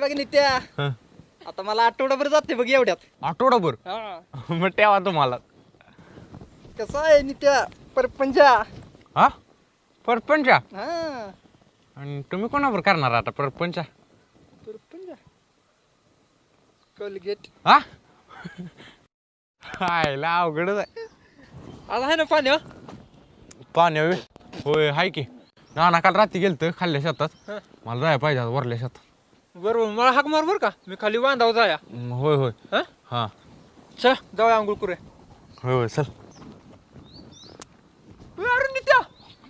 बघ नित्या आता मला आठवडाभर जाते बघ एवढ्यात. आठवडाभर मग ठेवा तुम्हाला. कसं आहे नित्या परपंचा. हा परपंचा. हा आणि तुम्ही कोणावर करणार आता परपंचा. परपंचा कोलगेट. हा हायला अवघडच आहे. आज आहे ना पाणी. पाणी होय हाय की. नाना काल रात्री गेलतं खाल्ल्या शेतात. मला जायला पाहिजे आता वरल्या शेतात. बरोबर मला हाक मार बर का मी खाली बांधाव जाया. होय होय हा चल जाऊया आंघोळ करूया. होय होय चल. अरे नित्या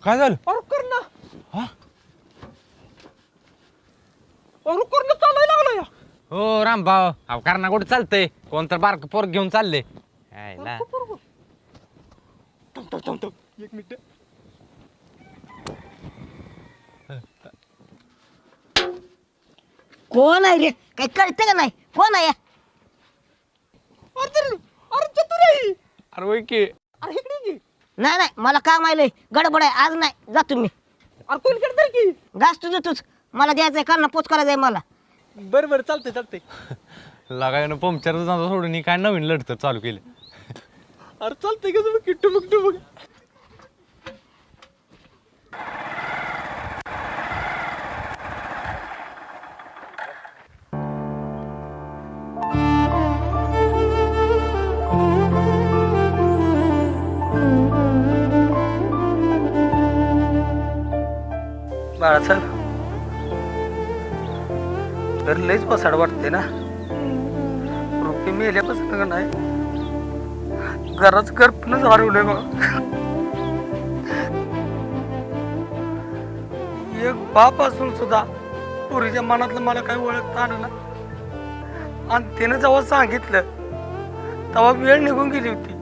काय झालं. अरे कर ना. हा अरे कर ना चालायला लागला या. हो रामभाऊ अहो कारण कुठे चालतंय कोणतर बारक पोर घेऊन चालले. हायला थांब एक मिनिट. कोण आहे रे काही कळतं का नाही कोण आहे अरे चतुर आहे. अरे होय की. अरे इकडे ये. नाही नाही मला काम आहे लय गडबड आहे आज नाही जातो मी अरे कोलगेट दर की. घास तुझं तूच मला द्यायचंय कारण पोच करायचंय मला बरं चालतंय चालतंय. लागायनं पंक्चरचा धंदा सोडून काय नवीन लढत चालू केलं. अरे चालतंय का तुम्ही किट्टू मुक्टू बघ. बाळासाहेब तर लईच पसाड वाटते ना. रुपये मेल्यापासून का नाही घराच करपूनच हरवलंय बघ. एक बाप असून सुद्धा पुरीच्या मनातलं मला काही ओळखता आलं ना. आणि तिने जेव्हा सांगितलं तेव्हा वेळ निघून गेली होती.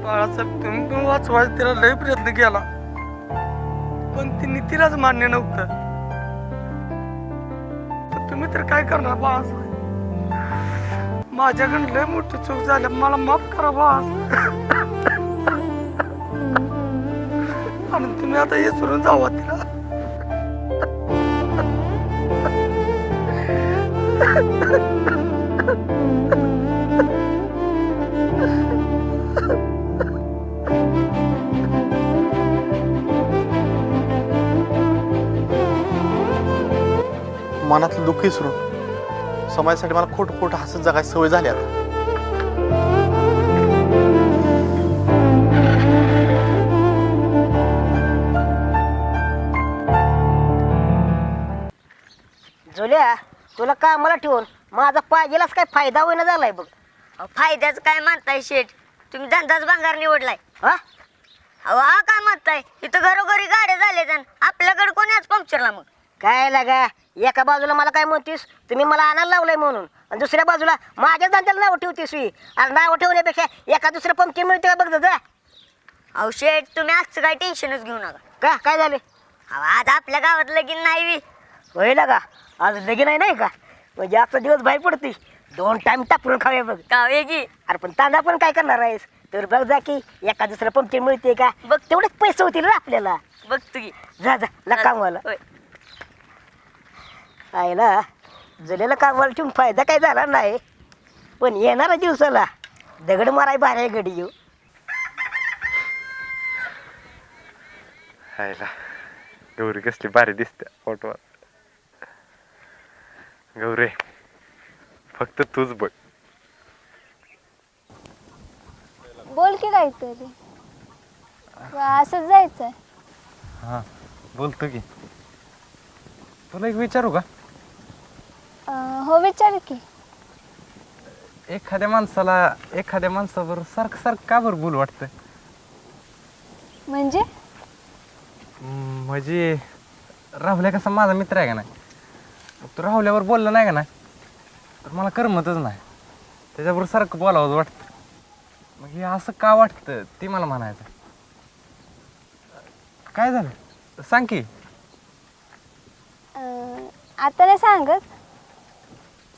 बाळासाहेब तुम्ही पण वाचवायचं तिला लई प्रयत्न केला पण ती नीतीलाच मान्य नव्हतं. तर तुम्ही तर काय करणार बाळासाहेब. माझ्याकडून लय मोठी चूक झाली मला माफ करा बाळासाहेब. आणि तुम्ही आता हे सोडून जावा तिला. मनातलं दुःख विसरून समाजासाठी मला खोटं खोटं हसत जगायची सवय झाली आता. जुल्या तुला कामाला ठेवून माझा पाहिजेलाच काय फायदा होईना झालाय बघ. फायद्याचं काय म्हणताय शेठ तुम्ही धंदाच भंगार निवडलाय. हा अहो हा काय म्हणताय इथं घरोघरी गाड्या झाल्या आपल्याकडे कोणी आज पंक्चरला मग काय लागा एका बाजूला मला काय म्हणतीस तुम्ही मला आणायला लावलंय म्हणून आणि दुसऱ्या बाजूला माझ्याच धंद्याला नाव ठेवतीस आणि नाव ठेवण्यापेक्षा एका दुसरं पंक्ती मिळते का बघ जा. अहो शेठ तुम्ही आजचं काय टेन्शनच घेऊ नका. का काय झाले अहो आज आपल्या गावात लगीन नाही बी. होय लागा आज लगीन आहे नाही का म्हणजे आजचा दिवस बाहेर पडते 2 टाइम टाकून खाऊया बघ. का वेगी अरे पण तांदा पण काय करणार आहेस तर बघ जा की एका दुसरं पंक्ती मिळते का बघ तेवढेच पैसे होतील ना आपल्याला. बघतो की जा जा ला कामवाला होय. आहे ना जुलेला कामाला ठेवून फायदा काय झाला नाही पण येणाऱ्या दिवसाला दगड माराय बाहेर गडी येऊ. हायला गौरी कसली भारी दिसते फोटोवर. गौरी फक्त तूच बघ. बोल की काहीतरी असंच जायचंय. हा बोलतो की. तुला एक विचारू का. हो विचार की. एखाद्या माणसाबरोबर सारखं का बरं बोल वाटतंय. म्हणजे म्हणजे राहुल्या कसा माझा मित्र आहे का नाही तू राहुल्यावर बोलला नाही का नाही तर मला करमतच नाही. त्याच्याबरोबर सारखं बोलावं वाटतं. मग हे असं का वाटतं ते मला म्हणायचं. काय झालं सांग की. आता नाही सांगत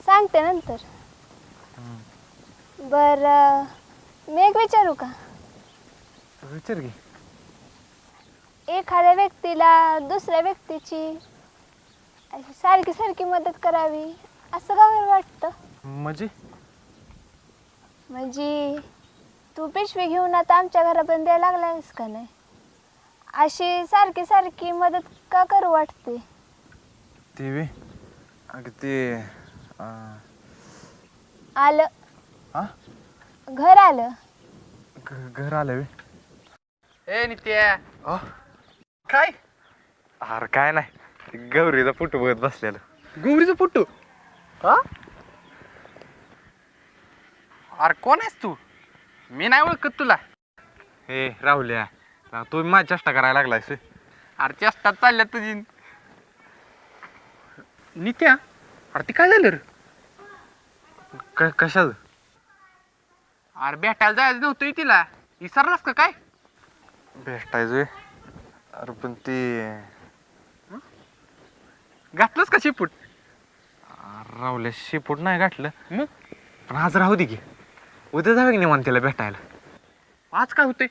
सांगते नंतर. बरं मी एक विचारू का. विचार की. एखाद्या व्यक्तीला दुसऱ्या व्यक्तीची अशी सारखी सारखी मदत करावी असं का बरं वाटतं? म्हणजे म्हणजे तू पिशवी घेऊन आता आमच्या घरापर्यंत यायला लागलायस का नाही? अशी सारखी सारखी मदत का करू वाटते? ती वे अगं ते आलं हा घर आलं. घर आलं वे. ए नित्या अ? काय अरे काय नाही ते गौरीचा फोटो बघत बसलेलं. गौरीचा फोटो? हा अरे कोण आहेस तू? मी नाही ओळखत तुला. हे राहुल्या तू माझी चेष्टा करायला लागलायस व्हय. अरे चेष्टा चालल्या तुझी. नित्या अरे ती काय झालं रे? कशाच अरे भेटायला जायचं नव्हतं तिला, विसरलास का काय? भेटायचंय? अरे पण ती घातलंस का शिपूट? राहुल्या शेपूट नाही गाठलं मग पण आज राहू दे की उद्या जावे की निवांत तिला भेटायला. आज काय होते?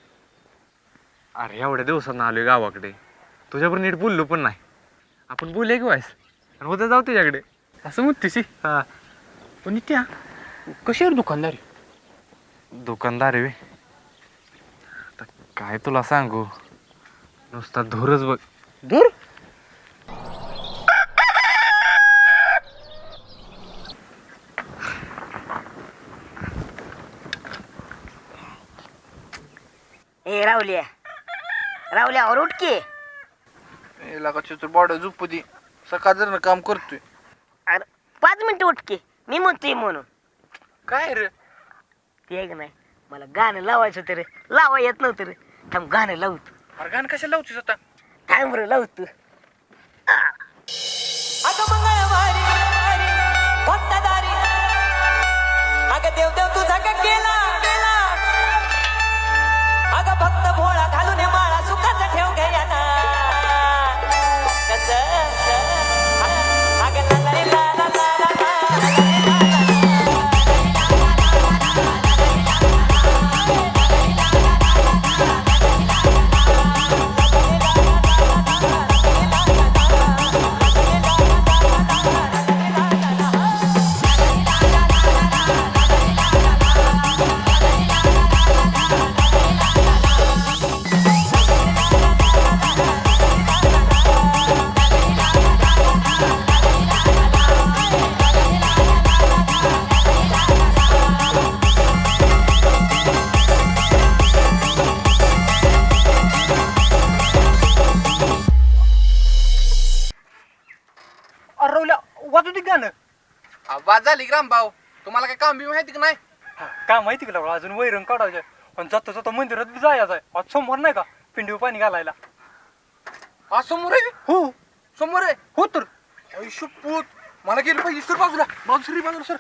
अरे एवढ्या दिवसांनी आलोय गावाकडे तुझ्यावर नीट बोललो पण नाही. आपण बोलूया की वायस आणि उद्या जाऊ तुझ्याकडे. असं म्हणतेस? हा पण नित्या कशावर दुकानदारी? दुकानदार आहे आता काय तुला सांगू नुसता धूरच बघ. दूर ए राहुल्या राहुल्या और उठ की. लगाची बॉडी झोपू दे, सकाळ जर काम करतोय. अरे 5 मिनिटं उठ की, मी म्हणतोय म्हणून. काय रे? ते एक नाही मला गाणं लावायचं होतं रे, लावा येत नव्हतं रे. थांब गाणं लावतो. अरे गाणं कशाला लावतोस आता? काय बरं लावतो. अगं मंगळवारी कोणता दारी अगं देव देव तुझा का केला अगं भक्त भोळा घालून माळा सुखाचा ठेव घ्या ना कसं अगं ला ला ला ला ला ला. अरे राहुल्या वाजू दे गाणं. आवाज झाली ग्राम भाऊ, तुम्हाला काय काम बी माहिती का नाही? काय माहिती का अजून वैरण काढायचं आणि जाता जाता मंदिरात बी जायचं आहे. आज सोमवार नाही का, पिंडीवर पाणी घालायला. हा समोर आहे? हो समोर आहे. हो तर आयुष्य पूत मला गेलं पाहिजे. सर बाजूला बाजूला सर.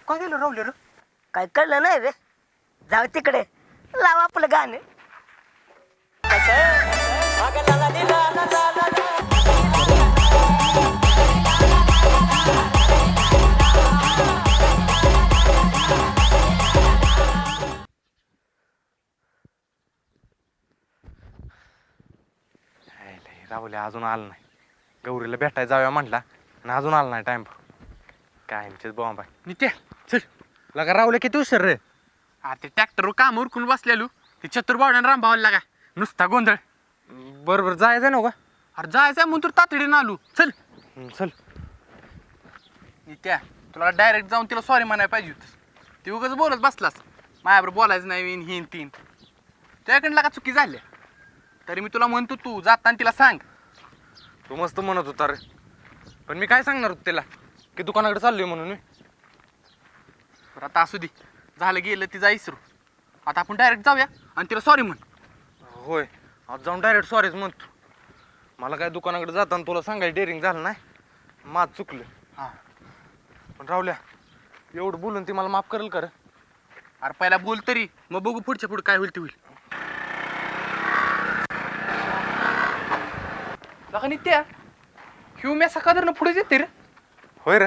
काय गेलं राहुल्या रे? काय कळलं नाही रे, जाऊ तिकडे, लावा आपलं गाणं. अगं ला ला ला ला ला ला ला. राहुल्या अजून आला नाही. गौरीला भेटायला जाऊया म्हटला आणि अजून आला नाही. टाइम कायमचेच बॉम्ब आहे. नित्या चल. लगा राहुल्या किती उशीर रे? ते ट्रॅक्टरवर काम उरकून बसलेलो, ते चतुर्बावड्यान रामभावाला लागा नुसता गोंधळ. बरोबर जायचं ना का? अरे जायचंय म्हणून तर तातडीनं आलो. चल चल. नित्या तुला डायरेक्ट जाऊन तिला सॉरी म्हणायला पाहिजे होतं. ती उगाच बोलत बसलास, माझ्याबरोबर बोलायचं नाही हिन तीन. त्याकडला का चुकी झाल्या तरी मी तुला म्हणतो तू जाताना तिला सांग. तू मस्त म्हणत होता रे, पण मी काय सांगणार होतो त्याला की दुकानाकडे चाललोय म्हणून. मी बरं आता असू दे, झालं गेलं ती जा इसरू. आता आपण डायरेक्ट जाऊया आणि तिला सॉरी म्हण. होय आज जाऊन डायरेक्ट सॉरीच म्हणतो. मला काय दुकानाकडे जाताना तुला सांगायला डेअरिंग झालं नाही, माझं चुकलं. हां पण राहुल्या एवढं बोलून ती मला माफ करेल का रे? अरे पहिला बोल तरी, मग बघू पुढच्या पुढे काय होईल ते होईल. लका नित्या ह्यू मी सकाळनं पुढेच येते रे. होय रे